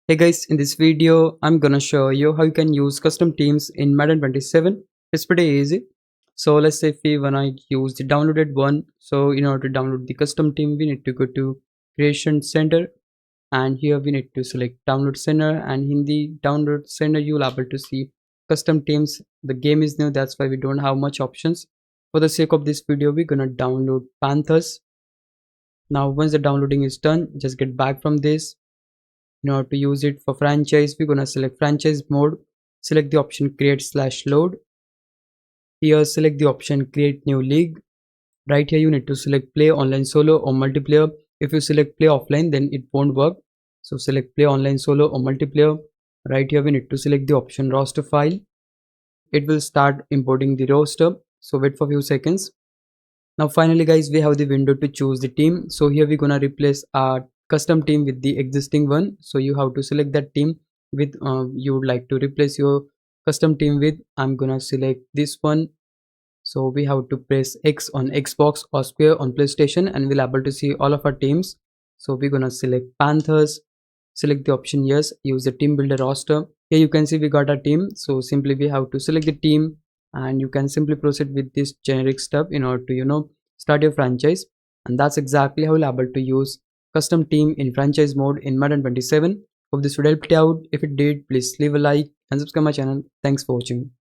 Hey guys, in this video, I'm gonna show you how you can use custom teams in Madden 27. It's pretty easy. So let's say if we wanna use the downloaded one. So in order to download the custom team, we need to go to Creation Center, and here we need to select Download Center, and in the Download Center, you'll able to see custom teams. The game is new, that's why we don't have much options. For the sake of this video, we're gonna download Panthers. Now once the downloading is done, just get back from this. In order to use it for franchise, we're gonna select franchise mode, select the option create/load. Here select the option create new league. Right here you need to select play online solo or multiplayer. If you select play offline, then it won't work. So select play online solo or multiplayer. Right here we need to select the option roster file. It will start importing the roster, so wait for a few seconds. Now finally guys, we have the window to choose the team. So here we're gonna replace our custom team with the existing one. So you have to select that team with you would like to replace your custom team with. I'm gonna select this one. So we have to press X on Xbox or square on PlayStation, and we'll able to see all of our teams. So we're gonna select Panthers, select the option yes, use the team builder roster. Here you can see we got a team. So simply we have to select the team, and you can simply proceed with this generic step in order to start your franchise. And that's exactly how you'll able to use custom team in franchise mode in Madden 27. Hope this would help you out. If it did, please leave a like and subscribe my channel. Thanks for watching.